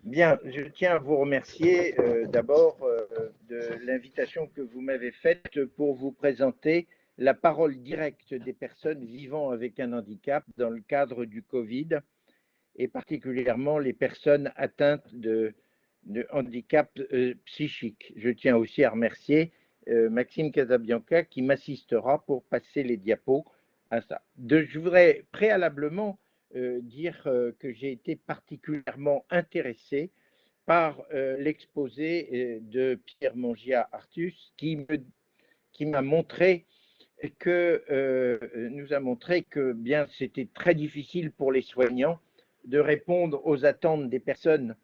Bien, je tiens à vous remercier d'abord de l'invitation que vous m'avez faite pour vous présenter la parole directe des personnes vivant avec un handicap dans le cadre du Covid et particulièrement les personnes atteintes de handicap psychique. Je tiens aussi à remercier Maxime Casabianca qui m'assistera pour passer les diapos à ça. Je voudrais préalablement dire que j'ai été particulièrement intéressé par l'exposé de Pierre Mongia-Artus qui m'a montré nous a montré que bien c'était très difficile pour les soignants de répondre aux attentes des personnes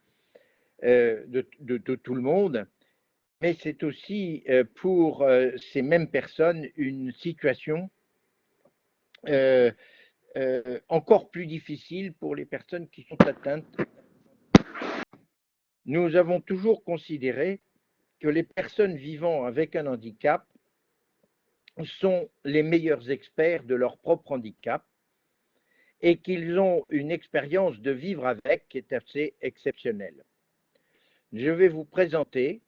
de tout le monde, mais c'est aussi pour ces mêmes personnes une situation encore plus difficile pour les personnes qui sont atteintes. Nous avons toujours considéré que les personnes vivant avec un handicap sont les meilleurs experts de leur propre handicap et qu'ils ont une expérience de vivre avec qui est assez exceptionnelle. Je vais vous présenter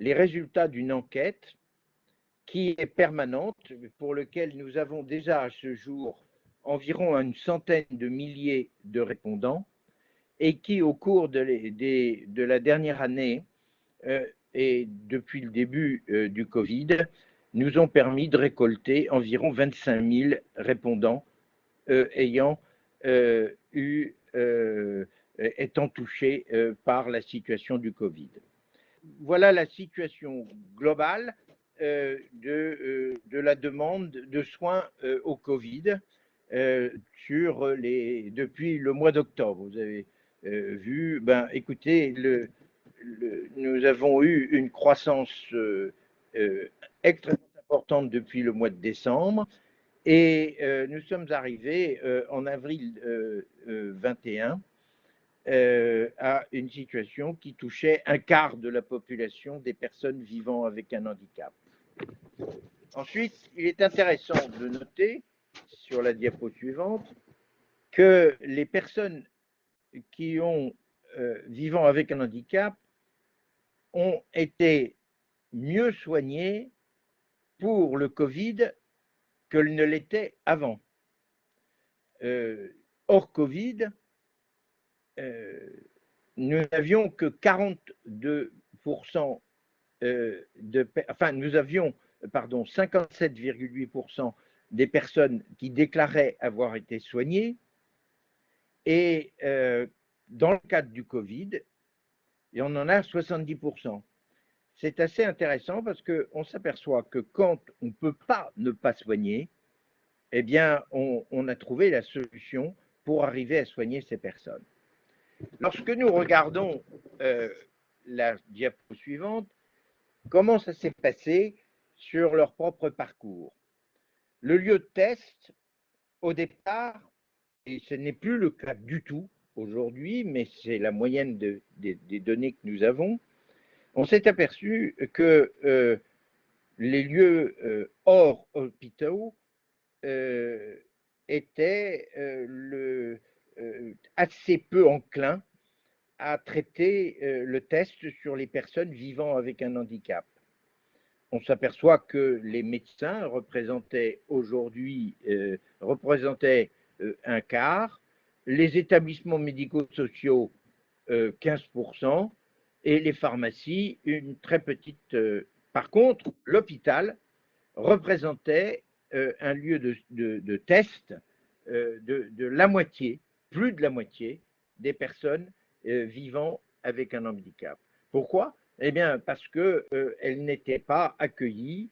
les résultats d'une enquête qui est permanente, pour laquelle nous avons déjà à ce jour environ une centaine de milliers de répondants et qui, au cours de la dernière année et depuis le début du Covid, nous ont permis de récolter environ 25 000 répondants ayant étant touchés par la situation du Covid. Voilà la situation globale de la demande de soins au Covid depuis le mois d'octobre. Vous avez vu, écoutez, nous avons eu une croissance extrêmement importante depuis le mois de décembre et nous sommes arrivés en avril 21 à une situation qui touchait un quart de la population des personnes vivant avec un handicap. Ensuite, il est intéressant de noter sur la diapo suivante que les personnes qui ont vivant avec un handicap ont été mieux soignées pour le Covid qu'elles ne l'étaient avant. Hors Covid, nous n'avions que 42% nous avions 57,8% des personnes qui déclaraient avoir été soignées et dans le cadre du Covid, et on en a 70%. C'est assez intéressant parce qu'on s'aperçoit que quand on ne peut pas ne pas soigner, eh bien, on a trouvé la solution pour arriver à soigner ces personnes. Lorsque nous regardons la diapo suivante, comment ça s'est passé sur leur propre parcours? Le lieu de test, au départ, et ce n'est plus le cas du tout aujourd'hui, mais c'est la moyenne des données que nous avons, on s'est aperçu que les lieux hors hôpitaux étaient assez peu enclins à traiter le test sur les personnes vivant avec un handicap. On s'aperçoit que les médecins représentaient aujourd'hui un quart, les établissements médico-sociaux 15% et les pharmacies une très petite. Par contre, l'hôpital représentait un lieu de test de la moitié, plus de la moitié des personnes vivant avec un handicap. Pourquoi? Eh bien, parce qu'elles n'étaient pas accueillies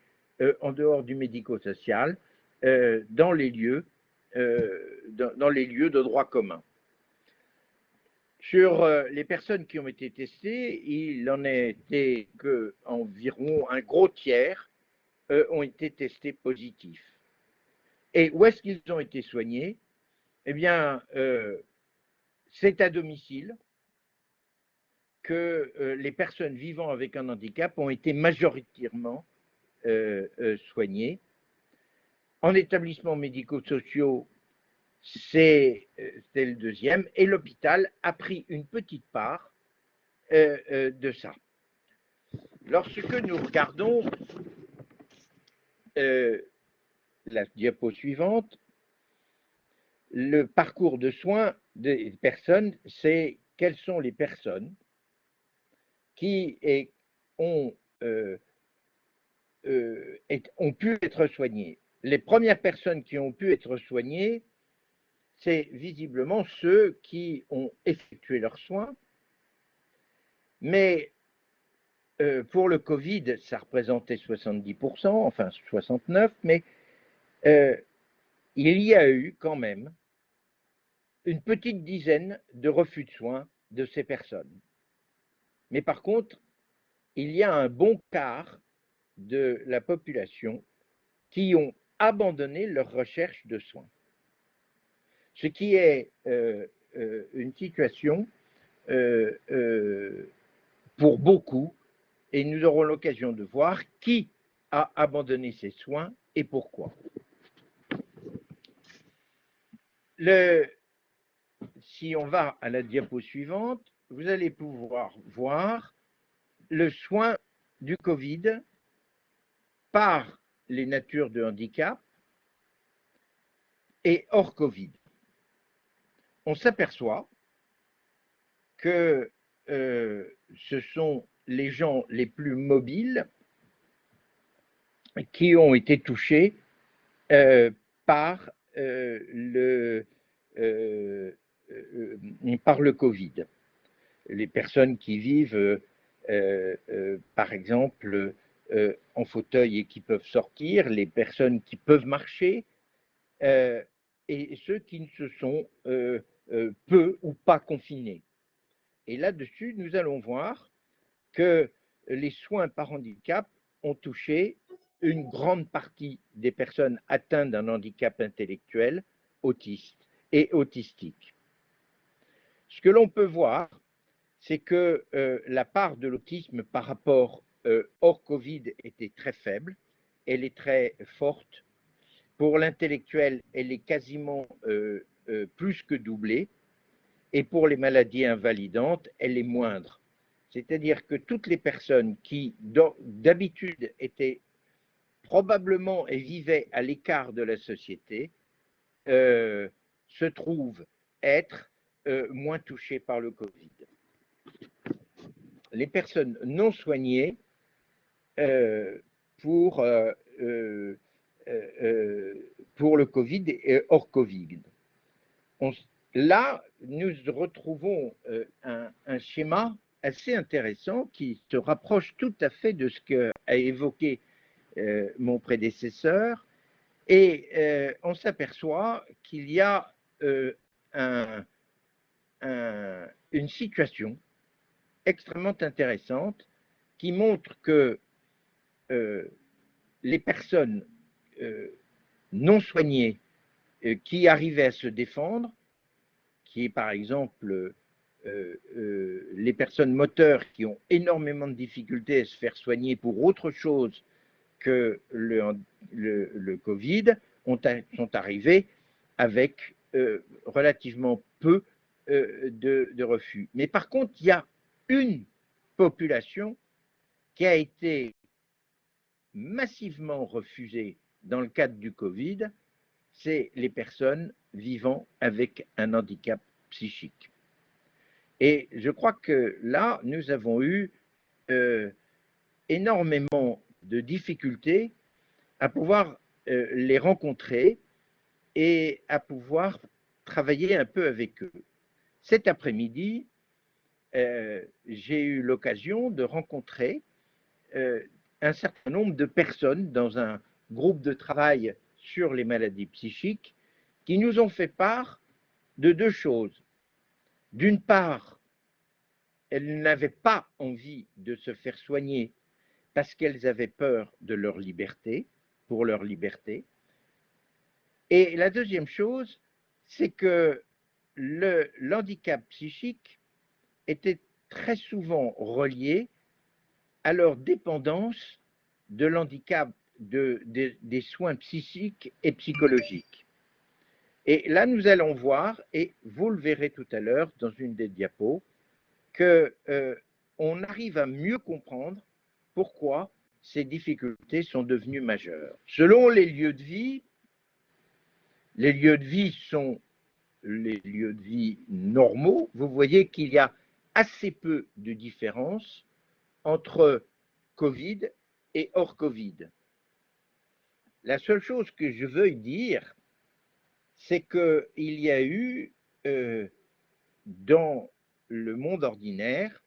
en dehors du médico-social dans les lieux de droit commun. Sur les personnes qui ont été testées, il en a été qu'environ un gros tiers ont été testés positifs. Et où est-ce qu'ils ont été soignés? Eh bien, c'est à domicile que les personnes vivant avec un handicap ont été majoritairement soignées. En établissements médico-sociaux, c'est le deuxième, et l'hôpital a pris une petite part de ça. Lorsque nous regardons la diapo suivante, le parcours de soins des personnes, c'est quelles sont les personnes qui ont pu être soignées. Les premières personnes qui ont pu être soignées, c'est visiblement ceux qui ont effectué leurs soins, mais pour le Covid, ça représentait 70%, enfin 69%, mais il y a eu quand même une petite dizaine de refus de soins de ces personnes. Mais par contre, il y a un bon quart de la population qui ont abandonné leur recherche de soins. Ce qui est une situation pour beaucoup, et nous aurons l'occasion de voir qui a abandonné ses soins et pourquoi. Si on va à la diapo suivante, vous allez pouvoir voir le soin du Covid par les natures de handicap et hors Covid. On s'aperçoit que ce sont les gens les plus mobiles qui ont été touchés par le Covid. Les personnes qui vivent, par exemple, en fauteuil et qui peuvent sortir, les personnes qui peuvent marcher, et ceux qui ne se sont peu ou pas confinés. Et là-dessus, nous allons voir que les soins par handicap ont touché une grande partie des personnes atteintes d'un handicap intellectuel, autiste et autistique. Ce que l'on peut voir, c'est que la part de l'autisme par rapport hors Covid était très faible, elle est très forte. Pour l'intellectuel, elle est quasiment plus que doublée, et pour les maladies invalidantes, elle est moindre. C'est-à-dire que toutes les personnes qui, d'habitude, étaient probablement et vivaient à l'écart de la société, se trouvent être moins touchées par le Covid. Les personnes non soignées pour le Covid et hors Covid. Là, nous retrouvons un schéma assez intéressant qui se rapproche tout à fait de ce qu'a évoqué mon prédécesseur, et on s'aperçoit qu'il y a une situation extrêmement intéressante qui montre que les personnes non soignées qui arrivaient à se défendre, qui est par exemple les personnes moteurs qui ont énormément de difficultés à se faire soigner pour autre chose que le Covid, sont arrivées avec relativement peu de refus. Mais par contre, il y a une population qui a été massivement refusée dans le cadre du Covid, c'est les personnes vivant avec un handicap psychique. Et je crois que là, nous avons eu énormément de difficultés à pouvoir les rencontrer et à pouvoir travailler un peu avec eux. Cet après-midi, j'ai eu l'occasion de rencontrer un certain nombre de personnes dans un groupe de travail sur les maladies psychiques qui nous ont fait part de deux choses. D'une part, elles n'avaient pas envie de se faire soigner parce qu'elles avaient peur de leur liberté, pour leur liberté. Et la deuxième chose, c'est que l'handicap psychique était très souvent relié à leur dépendance de l'handicap des soins psychiques et psychologiques. Et là, nous allons voir, et vous le verrez tout à l'heure dans une des diapos, que on arrive à mieux comprendre pourquoi ces difficultés sont devenues majeures. Selon les lieux de vie sont les lieux de vie normaux. Vous voyez qu'il y a assez peu de différence entre Covid et hors Covid. La seule chose que je veuille dire, c'est qu'il y a eu dans le monde ordinaire,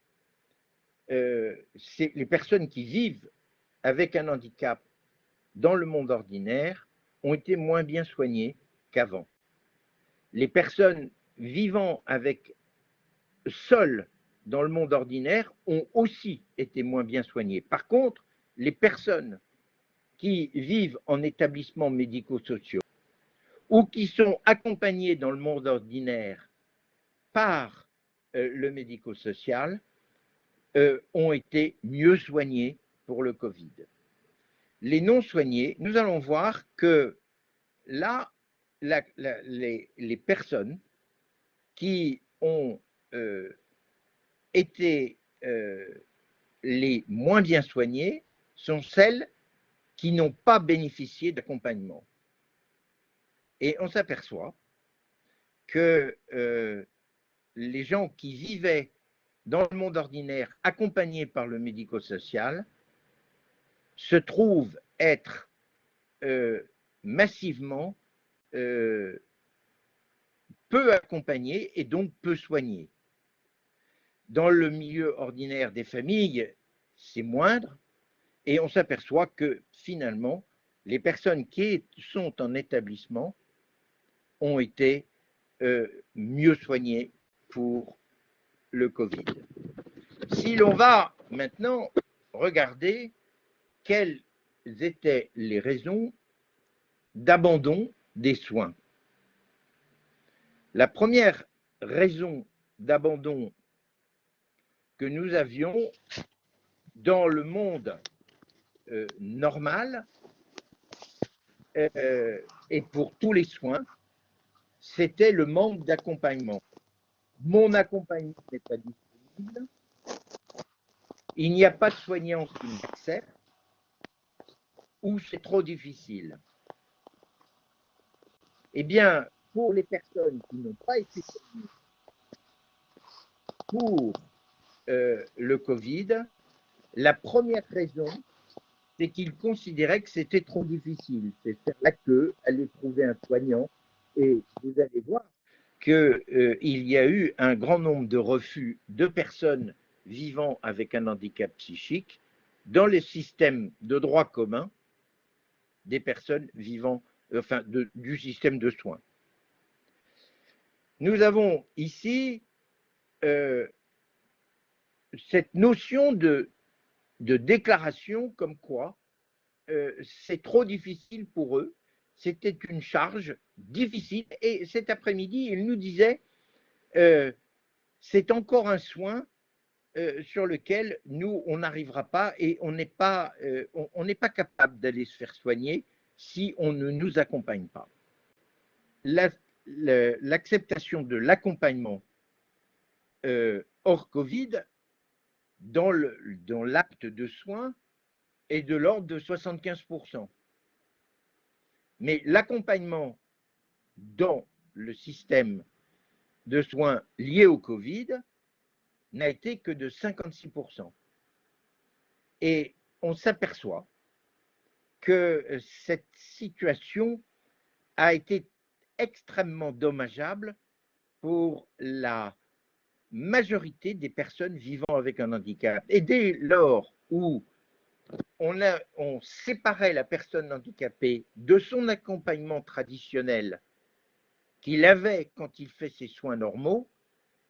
les personnes qui vivent avec un handicap dans le monde ordinaire ont été moins bien soignées qu'avant. Les personnes vivant avec seules dans le monde ordinaire ont aussi été moins bien soignées. Par contre, les personnes qui vivent en établissements médico-sociaux ou qui sont accompagnées dans le monde ordinaire par le médico-social ont été mieux soignées pour le Covid. Les non soignés, nous allons voir que là, les personnes qui ont été les moins bien soignées sont celles qui n'ont pas bénéficié d'accompagnement. Et on s'aperçoit que les gens qui vivaient dans le monde ordinaire accompagnés par le médico-social se trouvent être massivement peu accompagnés et donc peu soignés. Dans le milieu ordinaire des familles, c'est moindre, et on s'aperçoit que finalement, les personnes qui sont en établissement ont été mieux soignées pour le Covid. Si l'on va maintenant regarder quelles étaient les raisons d'abandon des soins. La première raison d'abandon que nous avions dans le monde normal et pour tous les soins, c'était le manque d'accompagnement. Mon accompagnement n'est pas disponible, il n'y a pas de soignant qui m'accepte, ou c'est trop difficile. Eh bien, pour les personnes qui n'ont pas été soignées pour le Covid, la première raison, c'est qu'ils considéraient que c'était trop difficile. C'est faire la queue, aller trouver un soignant, et vous allez voir qu'il y a eu un grand nombre de refus de personnes vivant avec un handicap psychique dans les systèmes de droit commun des personnes vivant, enfin, du système de soins. Nous avons ici cette notion de déclaration comme quoi c'est trop difficile pour eux, c'était une charge difficile. Et cet après-midi, il nous disait c'est encore un soin sur lequel nous, on n'arrivera pas et on n'est pas capable d'aller se faire soigner si on ne nous accompagne pas. L'acceptation de l'accompagnement hors Covid dans l'acte de soins est de l'ordre de 75%. Mais l'accompagnement dans le système de soins lié au Covid n'a été que de 56%. Et on s'aperçoit que cette situation a été extrêmement dommageable pour la majorité des personnes vivant avec un handicap. Et dès lors où on séparait la personne handicapée de son accompagnement traditionnel qu'il avait quand il fait ses soins normaux,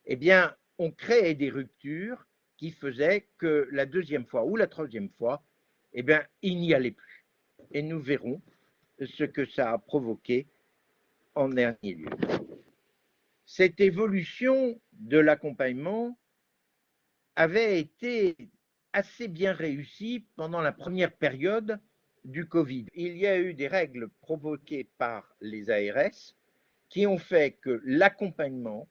eh bien, on créait des ruptures qui faisaient que la deuxième fois ou la troisième fois, eh bien, il n'y allait plus. Et nous verrons ce que ça a provoqué en dernier lieu. Cette évolution de l'accompagnement avait été assez bien réussie pendant la première période du Covid. Il y a eu des règles provoquées par les ARS qui ont fait que l'accompagnement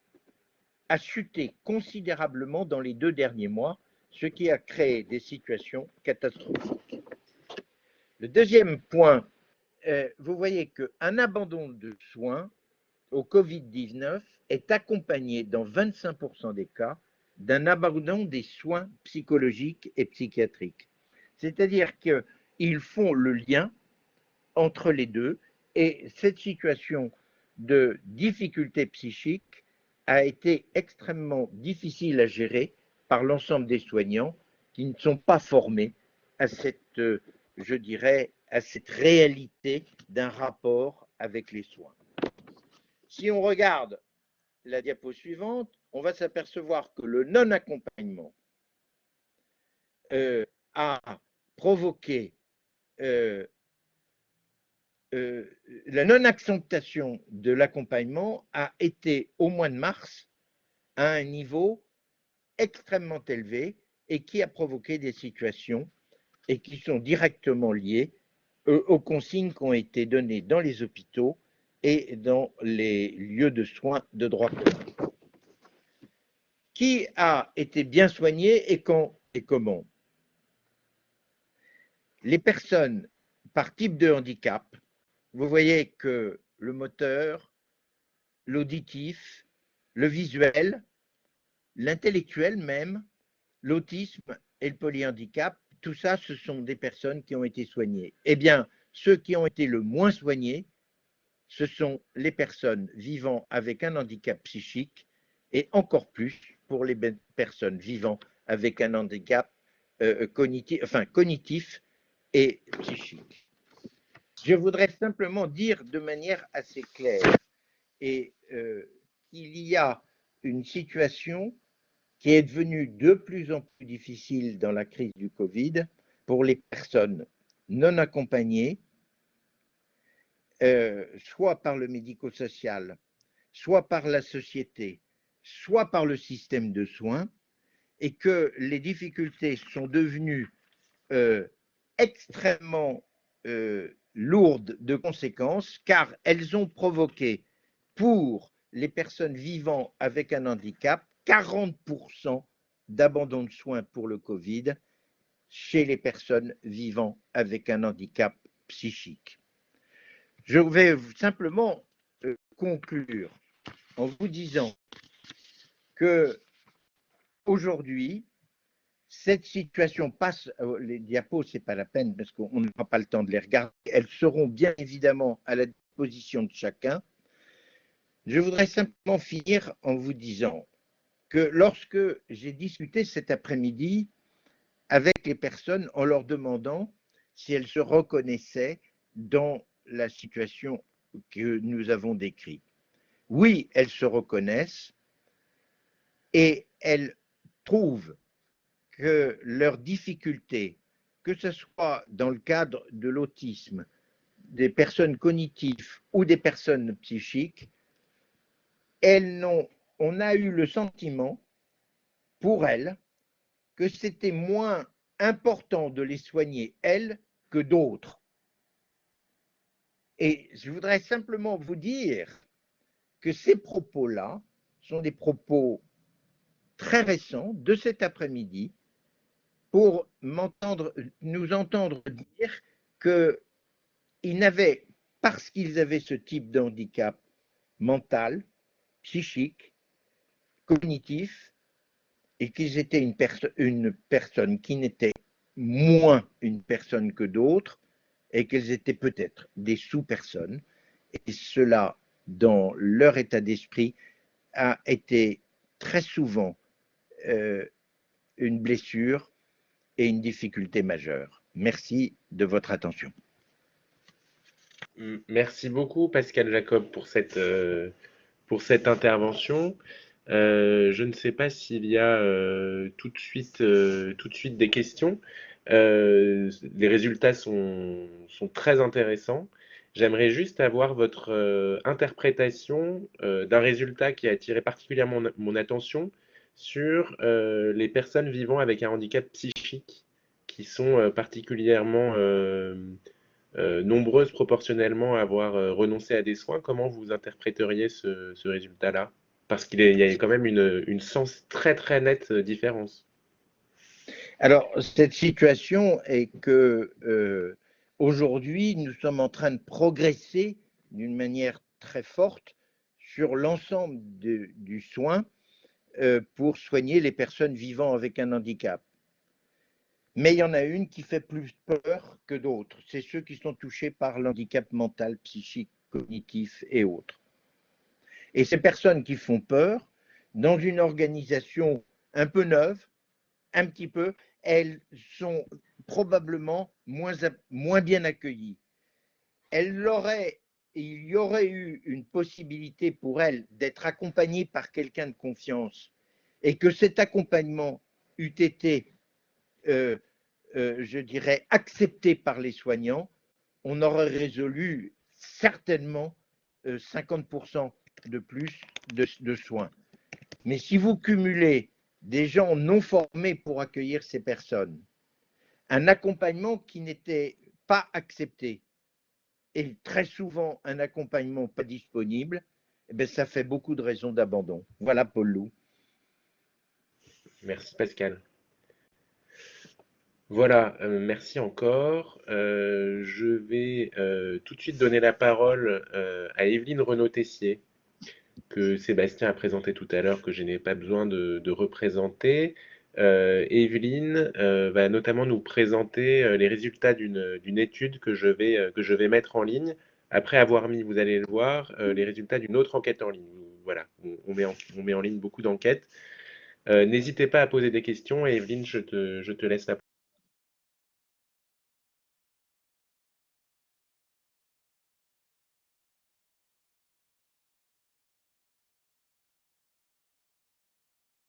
a chuté considérablement dans les 2 derniers mois, ce qui a créé des situations catastrophiques. Le deuxième point, vous voyez qu'un abandon de soins au Covid-19 est accompagné dans 25% des cas d'un abandon des soins psychologiques et psychiatriques. C'est-à-dire qu'ils font le lien entre les deux et cette situation de difficulté psychique a été extrêmement difficile à gérer par l'ensemble des soignants qui ne sont pas formés à cette, je dirais, à cette réalité d'un rapport avec les soins. Si on regarde la diapo suivante, on va s'apercevoir que le non-accompagnement a provoqué la non-acceptation de l'accompagnement a été au mois de mars à un niveau extrêmement élevé et qui a provoqué des situations et qui sont directement liées aux consignes qui ont été données dans les hôpitaux et dans les lieux de soins de droit commun. Qui a été bien soigné et quand et comment? Les personnes par type de handicap, vous voyez que le moteur, l'auditif, le visuel, l'intellectuel même, l'autisme et le polyhandicap, tout ça, ce sont des personnes qui ont été soignées. Eh bien, ceux qui ont été le moins soignés, ce sont les personnes vivant avec un handicap psychique et encore plus pour les personnes vivant avec un handicap cognitif et psychique. Je voudrais simplement dire de manière assez claire qu'il y a une situation qui est devenue de plus en plus difficile dans la crise du Covid pour les personnes non accompagnées, soit par le médico-social, soit par la société, soit par le système de soins, et que les difficultés sont devenues extrêmement lourdes de conséquences, car elles ont provoqué pour les personnes vivant avec un handicap 40% d'abandon de soins pour le Covid chez les personnes vivant avec un handicap psychique. Je vais simplement conclure en vous disant que aujourd'hui, cette situation passe, les diapos, ce n'est pas la peine parce qu'on n'aura pas le temps de les regarder, elles seront bien évidemment à la disposition de chacun. Je voudrais simplement finir en vous disant que lorsque j'ai discuté cet après-midi avec les personnes en leur demandant si elles se reconnaissaient dans la situation que nous avons décrite. Oui, elles se reconnaissent et elles trouvent que leurs difficultés, que ce soit dans le cadre de l'autisme, des personnes cognitives ou des personnes psychiques, on a eu le sentiment pour elles que c'était moins important de les soigner, elles, que d'autres. Et je voudrais simplement vous dire que ces propos-là sont des propos très récents de cet après-midi pour nous entendre dire qu'ils n'avaient, parce qu'ils avaient ce type de handicap mental, psychique, cognitif, et qu'ils étaient une personne qui n'était moins une personne que d'autres, et qu'elles étaient peut-être des sous-personnes, et cela, dans leur état d'esprit, a été très souvent une blessure et une difficulté majeure. Merci de votre attention. Merci beaucoup Pascal Jacob pour cette intervention. Je ne sais pas s'il y a tout de suite des questions. Les résultats sont très intéressants. J'aimerais juste avoir votre interprétation d'un résultat qui a attiré particulièrement mon attention sur les personnes vivant avec un handicap psychique qui sont particulièrement nombreuses proportionnellement à avoir renoncé à des soins. Comment vous interpréteriez ce résultat-là? Parce qu'il y a quand même une sens très très nette différence. Alors, cette situation est que aujourd'hui, nous sommes en train de progresser d'une manière très forte sur l'ensemble du soin pour soigner les personnes vivant avec un handicap. Mais il y en a une qui fait plus peur que d'autres. C'est ceux qui sont touchés par l'handicap mental, psychique, cognitif et autres. Et ces personnes qui font peur, dans une organisation un peu neuve, un petit peu, elles sont probablement moins bien accueillies. Il y aurait eu une possibilité pour elles d'être accompagnées par quelqu'un de confiance et que cet accompagnement eût été, euh, je dirais, accepté par les soignants, on aurait résolu certainement 50% de plus de soins. Mais si vous cumulez des gens non formés pour accueillir ces personnes, un accompagnement qui n'était pas accepté et très souvent un accompagnement pas disponible, eh bien, ça fait beaucoup de raisons d'abandon. Voilà, Paul Loup. Merci Pascal. Voilà, merci encore. Je vais tout de suite donner la parole à Evelyne Renaud-Tessier, que Sébastien a présenté tout à l'heure, que je n'ai pas besoin de représenter. Evelyne va notamment nous présenter les résultats d'une étude que je vais mettre en ligne, après avoir mis, vous allez le voir, les résultats d'une autre enquête en ligne. Voilà, on met en ligne beaucoup d'enquêtes. N'hésitez pas à poser des questions et Evelyne, je te laisse la